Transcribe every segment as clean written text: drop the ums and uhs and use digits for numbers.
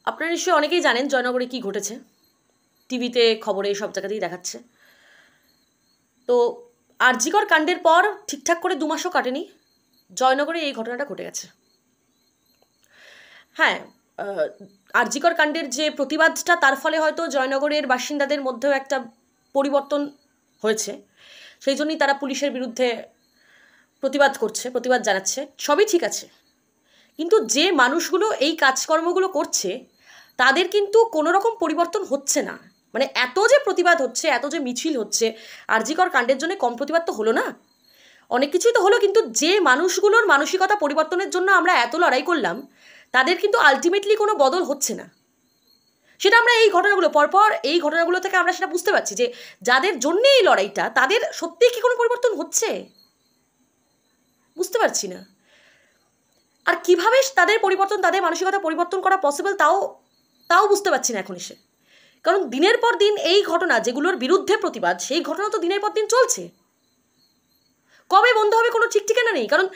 আপনারা নিশ্চয়ই অনেকেই জানেন জয়নগরে কি ঘটেছে, টিভিতে খবরে সব জায়গাতেই দেখাচ্ছে। তো আরজিকর কাণ্ডের পর ঠিকঠাক করে 2 মাসও কাটেনি, জয়নগরে এই ঘটনাটা ঘটে গেছে। হ্যাঁ, আরজিকর কাণ্ডের যে প্রতিবাদটা, তার ফলে হয়তো জয়নগরের বাসিন্দাদের মধ্যেও একটা পরিবর্তন হয়েছে, সেই জন্যই তারা পুলিশের বিরুদ্ধে প্রতিবাদ জানাচ্ছে। সবই ঠিক আছে, কিন্তু যে মানুষগুলো এই কাজকর্মগুলো করছে তাদের কিন্তু কোনো রকম পরিবর্তন হচ্ছে না। মানে এত যে প্রতিবাদ হচ্ছে, এত যে মিছিল হচ্ছে, আরজিকর কাণ্ডের জন্য কম প্রতিবাদ তো হলো না, অনেক কিছুই তো হলো, কিন্তু যে মানুষগুলোর মানসিকতা পরিবর্তনের জন্য আমরা এত লড়াই করলাম তাদের কিন্তু আলটিমেটলি কোনো বদল হচ্ছে না। সেটা আমরা এই ঘটনাগুলো পরপর, এই ঘটনাগুলো থেকে আমরা সেটা বুঝতে পারছি যে যাদের জন্যে এই লড়াইটা, তাদের সত্যিই কি কোনো পরিবর্তন হচ্ছে বুঝতে পারছি না। আর কিভাবে তাদের পরিবর্তন, তাদের মানসিকতা পরিবর্তন করা পসিবল তাও বুঝতে পারছি না এখন এসে। কারণ দিনের পর দিন এই ঘটনা, যেগুলোর বিরুদ্ধে প্রতিবাদ, সেই ঘটনা তো দিনের পর দিন চলছে। কবে বন্ধ হবে কোনো ঠিক ঠিকানা নেই। কারণ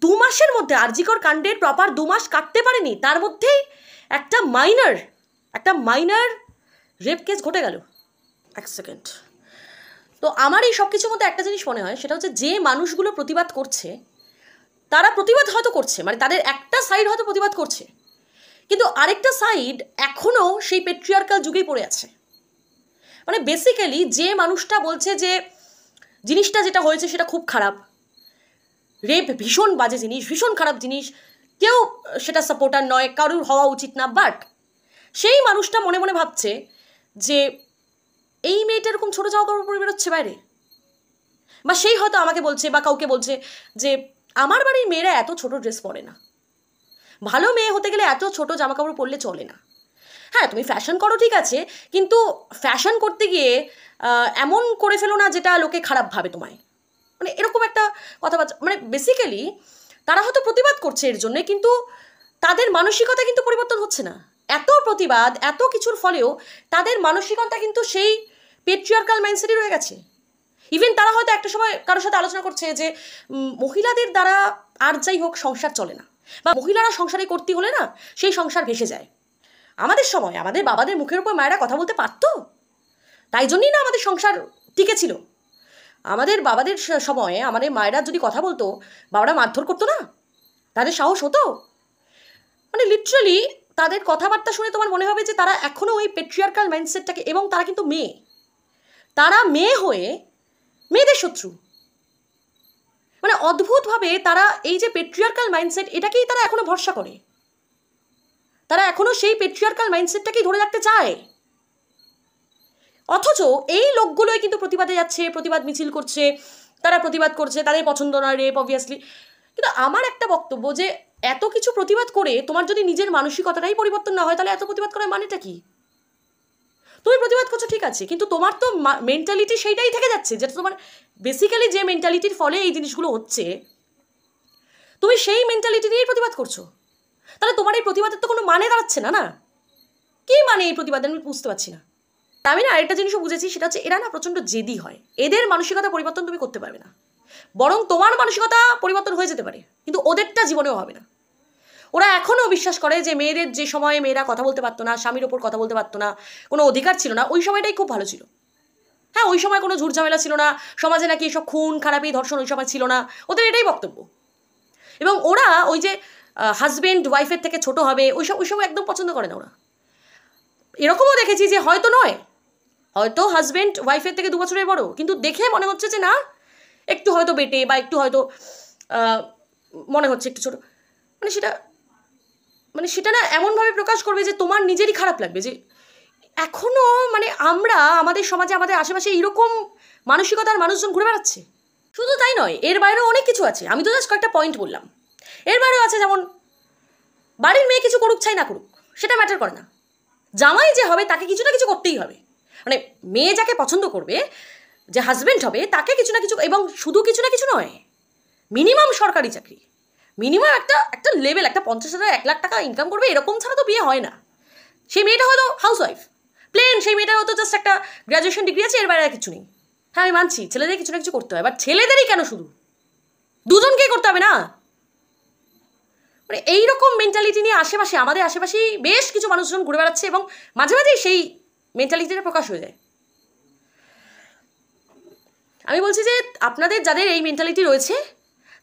2 মাসের মধ্যে আরজিকর কাণ্ডের প্রপার 2 মাস কাটতে পারেনি, তার মধ্যেই একটা মাইনার রেপ কেস ঘটে গেল। এক সেকেন্ড। তো আমার এই সব কিছুর মধ্যে একটা জিনিস মনে হয়, সেটা হচ্ছে যে মানুষগুলো প্রতিবাদ করছে তারা প্রতিবাদ হয়তো করছে, মানে তাদের একটা সাইড হয়তো প্রতিবাদ করছে, কিন্তু আরেকটা সাইড এখনও সেই পেট্রিয়ার্কাল যুগেই পড়ে আছে। মানে বেসিক্যালি যে মানুষটা বলছে যে জিনিসটা যেটা হয়েছে সেটা খুব খারাপ, রেপ ভীষণ বাজে জিনিস, ভীষণ খারাপ জিনিস, কেউ সেটা সাপোর্টার নয়, কারোর হওয়া উচিত না, বাট সেই মানুষটা মনে মনে ভাবছে যে এই মেয়েটা এরকম ছোটো জামা কাপড় পরে বেরোচ্ছে বাইরে, বা সেই হয়তো আমাকে বলছে বা কাউকে বলছে যে আমার বাড়ির মেয়েরা এত ছোট ড্রেস পরে না, ভালো মেয়ে হতে গেলে এত ছোট জামা কাপড় পরলে চলে না। হ্যাঁ, তুমি ফ্যাশন করো ঠিক আছে, কিন্তু ফ্যাশন করতে গিয়ে এমন করে ফেলো না যেটা লোকে খারাপ ভাবে তোমায়। মানে এরকম একটা কথাবার্তা, মানে বেসিক্যালি তারা হয়তো প্রতিবাদ করছে এর জন্যে, কিন্তু তাদের মানসিকতা কিন্তু পরিবর্তন হচ্ছে না। এত প্রতিবাদ, এত কিছুর ফলেও তাদের মানসিকতা কিন্তু সেই পেট্রিয়ার্কাল মাইন্ডসেটই রয়ে গেছে। ইভেন তারা হয়তো একটা সময় কারোর সাথে আলোচনা করছে যে মহিলাদের দ্বারা আর যাই হোক সংসার চলে না, বা মহিলারা সংসারে করতে হলে না সেই সংসার ভেসে যায়। আমাদের সময় আমাদের বাবাদের মুখের উপর মায়েরা কথা বলতে পারতো, তাই জন্যই না আমাদের সংসার টিকে ছিল। আমাদের বাবাদের সময়ে আমাদের মায়েরা যদি কথা বলতো, বাবারা মারধর করতো না, তাদের সাহস হতো। মানে লিটারালি তাদের কথাবার্তা শুনে তোমার মনে হবে যে তারা এখনও ওই পেট্রিয়ার্কাল মাইন্ডসেটটাকে, এবং তারা কিন্তু মেয়ে, তারা মেয়ে হয়ে মেয়েদের শত্রু। মানে অদ্ভুতভাবে তারা এই যে পেট্রিয়ার্কাল মাইন্ডসেট, এটাকেই তারা এখনো ভরসা করে, তারা এখনো সেই পেট্রিয়ার্কাল মাইন্ডসেটটাকেই ধরে রাখতে চায়। অথচ এই লোকগুলোই কিন্তু প্রতিবাদে যাচ্ছে, প্রতিবাদ মিছিল করছে, তারা প্রতিবাদ করছে, তাদের পছন্দ নয় রেপ অবভিয়াসলি। কিন্তু আমার একটা বক্তব্য যে এত কিছু প্রতিবাদ করে তোমার যদি নিজের মানসিকতাটাই পরিবর্তন না হয়, তাহলে এত প্রতিবাদ করার মানেটা কি? তুমি প্রতিবাদ করছো ঠিক আছে, কিন্তু তোমার তো মেন্টালিটি সেইটাই থেকে যাচ্ছে, যেটা তোমার বেসিক্যালি যে মেন্টালিটির ফলে এই জিনিসগুলো হচ্ছে, তুমি সেই মেন্টালিটি নিয়েই প্রতিবাদ করছো। তাহলে তোমার এই প্রতিবাদের তো কোনো মানে দাঁড়াচ্ছে না। না, কি মানে এই প্রতিবাদের আমি বুঝতে পারছি না। আমি না আরেকটা জিনিসও বুঝেছি, সেটা হচ্ছে এরা না প্রচণ্ড জেদি হয়। এদের মানসিকতা পরিবর্তন তুমি করতে পারবে না, বরং তোমার মানসিকতা পরিবর্তন হয়ে যেতে পারে, কিন্তু ওদেরটা জীবনেও হবে না। ওরা এখনও বিশ্বাস করে যে মেয়েদের যে সময়ে মেয়েরা কথা বলতে পারতো না, স্বামীর ওপর কথা বলতে পারতো না, কোনো অধিকার ছিল না, ওই সময়টাই খুব ভালো ছিল। হ্যাঁ, ওই সময় কোনো ঝুটঝামেলা ছিল না, সমাজে নাকি এসব খুন খারাপি ধর্ষণ ওই সময় ছিল না, ওদের এটাই বক্তব্য। এবং ওরা ওই যে হাজবেন্ড ওয়াইফের থেকে ছোট হবে ওইসব একদম পছন্দ করে না ওরা। এরকমও দেখেছি যে হয়তো হাজবেন্ড ওয়াইফের থেকে 2 বছরের বড়, কিন্তু দেখে মনে হচ্ছে যে না, একটু হয়তো বেটে, বা একটু হয়তো মনে হচ্ছে একটু ছোট। মানে সেটা না এমনভাবে প্রকাশ করবে যে তোমার নিজেরই খারাপ লাগবে যে এখনও মানে আমরা আমাদের সমাজে, আমাদের আশেপাশে এইরকম মানসিকতার মানুষজন ঘুরে বেড়াচ্ছে। শুধু তাই নয়, এর বাইরেও অনেক কিছু আছে। আমি তো জাস্ট কয়েকটা পয়েন্ট বললাম। এর বাইরেও আছে, যেমন বাড়ির মেয়ে কিছু করুক চাই না করুক সেটা ম্যাটার করে না, জামাই যে হবে তাকে কিছু না কিছু করতেই হবে। মানে মেয়ে যাকে পছন্দ করবে, যে হাজব্যান্ড হবে, তাকে কিছু না কিছু, এবং শুধু কিছু না কিছু নয়, মিনিমাম সরকারি চাকরি, মিনিমাম একটা লেভেল, একটা 50,000 1 লাখ টাকা ইনকাম করবে, এরকম ছাড়া তো বিয়ে হয় না। সেই মেয়েটা হয়তো হাউস ওয়াইফ প্লেন, সেই মেয়েটার হয়তো জাস্ট একটা গ্র্যাজুয়েশন ডিগ্রি আছে, এর বাইরে কিছু নেই। হ্যাঁ, আমি মানছি ছেলেদের কিছু না কিছু করতে হয়, বাট ছেলেদেরই কেন শুধু, দুজনকেই করতে হবে না? মানে এইরকম মেন্টালিটি নিয়ে আশেপাশে আমাদের আশেপাশেই বেশ কিছু মানুষজন ঘুরে বেড়াচ্ছে এবং মাঝে মাঝেই সেই মেন্টালিটিটা প্রকাশ হয়ে যায়। আমি বলছি যে আপনাদের যাদের এই মেন্টালিটি রয়েছে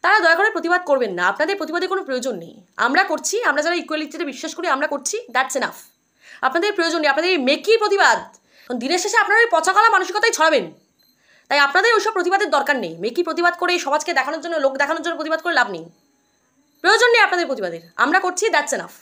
তারা দয়া করে প্রতিবাদ করবেন না, আপনাদের প্রতিবাদের কোনো প্রয়োজন নেই। আমরা করছি, আমরা যারা ইকুয়ালিটিতে বিশ্বাস করি আমরা করছি, দ্যাটস এনাফ। আপনাদের প্রয়োজন নেই আপনাদের এই মেকি প্রতিবাদ, দিনের শেষে আপনারা ওই পচাকলা মানসিকতাই ছড়াবেন। তাই আপনাদের ওইসব প্রতিবাদের দরকার নেই। মেকি প্রতিবাদ করে সমাজকে দেখানোর জন্য, লোক দেখানোর জন্য প্রতিবাদ করে লাভ নেই, প্রয়োজন নেই আপনাদের প্রতিবাদের। আমরা করছি, দ্যাটস এনাফ।